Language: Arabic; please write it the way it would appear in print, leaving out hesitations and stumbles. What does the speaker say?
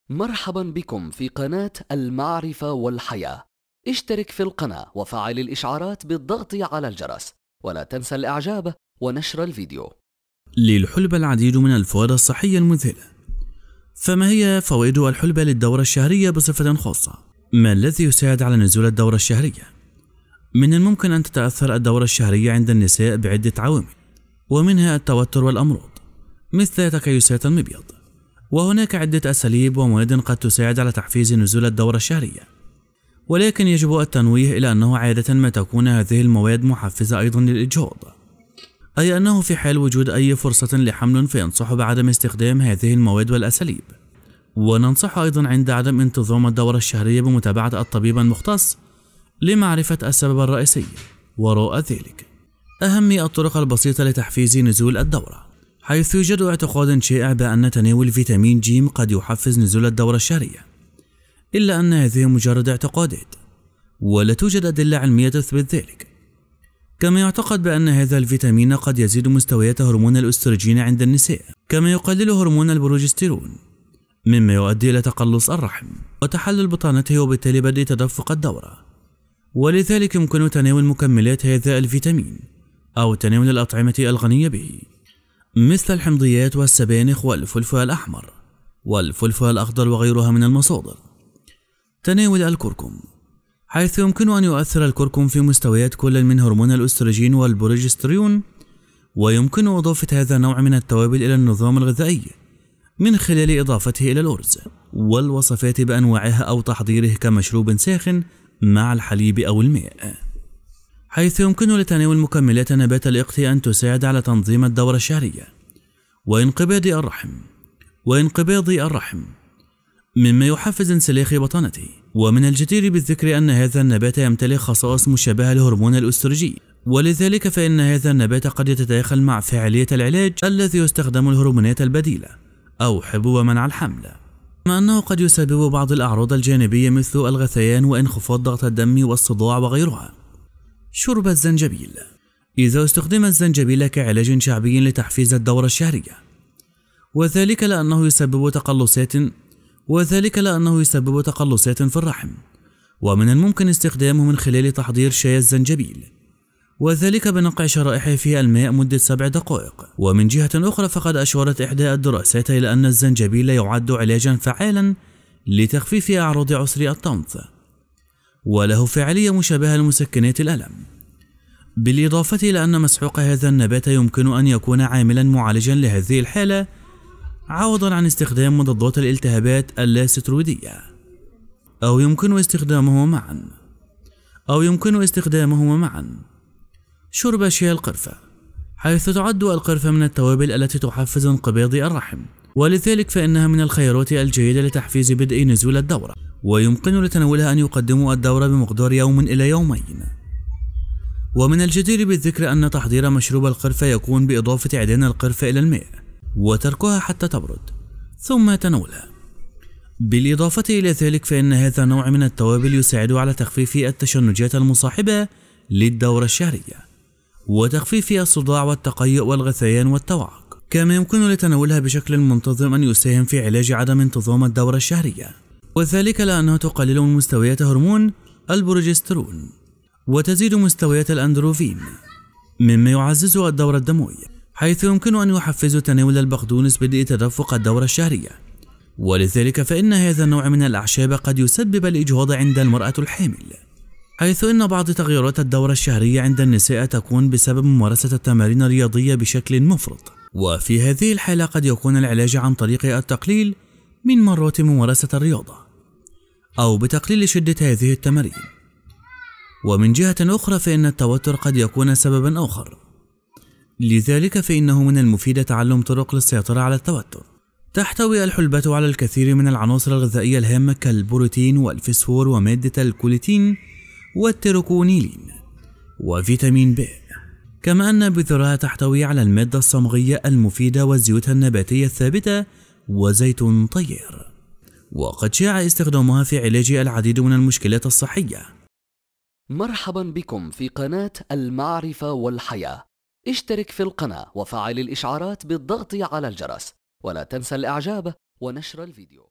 مرحبا بكم في قناة المعرفة والحياة. اشترك في القناة وفعل الإشعارات بالضغط على الجرس، ولا تنسى الإعجاب ونشر الفيديو. للحلبة العديد من الفوائد الصحية المذهلة. فما هي فوائد الحلبة للدورة الشهرية بصفة خاصة؟ ما الذي يساعد على نزول الدورة الشهرية؟ من الممكن أن تتأثر الدورة الشهرية عند النساء بعدة عوامل، ومنها التوتر والأمراض مثل تكيسات المبيض، وهناك عدة أساليب ومواد قد تساعد على تحفيز نزول الدورة الشهرية، ولكن يجب التنويه إلى أنه عادة ما تكون هذه المواد محفزة أيضا للإجهاض، أي أنه في حال وجود أي فرصة لحمل فينصح بعدم استخدام هذه المواد والأساليب. وننصح أيضا عند عدم انتظام الدورة الشهرية بمتابعة الطبيب المختص لمعرفة السبب الرئيسي وراء ذلك. أهم الطرق البسيطة لتحفيز نزول الدورة، حيث يوجد اعتقاد شائع بأن تناول فيتامين ج قد يحفز نزول الدورة الشهرية، إلا أن هذه مجرد اعتقادات ولا توجد أدلة علمية تثبت ذلك. كما يعتقد بأن هذا الفيتامين قد يزيد مستويات هرمون الأستروجين عند النساء، كما يقلل هرمون البروجستيرون، مما يؤدي إلى تقلص الرحم وتحلل بطانته وبالتالي بدء تدفق الدورة. ولذلك يمكن تناول مكملات هذا الفيتامين أو تناول الأطعمة الغنية به مثل الحمضيات والسبانخ والفلفل الأحمر والفلفل الأخضر وغيرها من المصادر. تناول الكركم، حيث يمكن أن يؤثر الكركم في مستويات كل من هرمون الأستروجين والبروجسترون، ويمكن إضافة هذا النوع من التوابل إلى النظام الغذائي من خلال إضافته إلى الأرز والوصفات بأنواعها أو تحضيره كمشروب ساخن مع الحليب أو الماء. حيث يمكن لتناول مكملات نبات الإقط أن تساعد على تنظيم الدورة الشهرية وانقباض الرحم مما يحفز انسلاخ بطانته. ومن الجدير بالذكر أن هذا النبات يمتلك خصائص مشابهة لهرمون الأستروجين، ولذلك فإن هذا النبات قد يتداخل مع فاعلية العلاج الذي يستخدم الهرمونات البديلة أو حبوب منع الحمل، مع أنه قد يسبب بعض الأعراض الجانبية مثل الغثيان وانخفاض ضغط الدم والصداع وغيرها. شرب الزنجبيل، إذا استخدم الزنجبيل كعلاج شعبي لتحفيز الدورة الشهرية، وذلك لأنه يسبب تقلصات في الرحم، ومن الممكن استخدامه من خلال تحضير شاي الزنجبيل، وذلك بنقع شرائحه في الماء مدة 7 دقائق. ومن جهة أخرى فقد أشارت إحدى الدراسات إلى أن الزنجبيل يعد علاجا فعالا لتخفيف أعراض عسر الطمث، وله فعالية مشابهة لمسكنات الألم، بالإضافة إلى أن مسحوق هذا النبات يمكن أن يكون عاملا معالجا لهذه الحالة عوضا عن استخدام مضادات الالتهابات اللاسترويدية، أو يمكن استخدامهما معا. شرب شاي القرفة، حيث تعد القرفة من التوابل التي تحفز انقباض الرحم، ولذلك فإنها من الخيارات الجيدة لتحفيز بدء نزول الدورة، ويمكن لتناولها أن يقدموا الدورة بمقدار يوم إلى يومين. ومن الجدير بالذكر أن تحضير مشروب القرفة يكون بإضافة عيدان القرفة إلى الماء وتركها حتى تبرد ثم تناولها. بالإضافة إلى ذلك فإن هذا النوع من التوابل يساعد على تخفيف التشنجات المصاحبة للدورة الشهرية وتخفيف الصداع والتقيؤ والغثيان والتوعك. كما يمكن لتناولها بشكل منتظم أن يساهم في علاج عدم انتظام الدورة الشهرية، وذلك لأنها تقلل من مستويات هرمون البروجسترون وتزيد مستويات الأندروفين مما يعزز الدورة الدموية، حيث يمكن أن يحفز تناول البقدونس بدء تدفق الدورة الشهرية. ولذلك فإن هذا النوع من الأعشاب قد يسبب الإجهاض عند المرأة الحامل، حيث إن بعض تغيرات الدورة الشهرية عند النساء تكون بسبب ممارسة التمارين الرياضية بشكل مفرط، وفي هذه الحالة قد يكون العلاج عن طريق التقليل من مرات ممارسة الرياضة أو بتقليل شدة هذه التمارين. ومن جهة أخرى فإن التوتر قد يكون سببا آخر، لذلك فإنه من المفيد تعلم طرق للسيطرة على التوتر. تحتوي الحلبة على الكثير من العناصر الغذائية الهامة كالبروتين والفسفور ومادة الكوليتين والتيروكونيلين وفيتامين ب، كما أن بذرها تحتوي على المادة الصمغية المفيدة والزيوت النباتية الثابتة وزيت طيار، وقد شاع استخدامها في علاج العديد من المشكلات الصحية. مرحبا بكم في قناة المعرفة والحياة. اشترك في القناة وفعل الإشعارات بالضغط على الجرس، ولا تنسى الإعجاب ونشر الفيديو.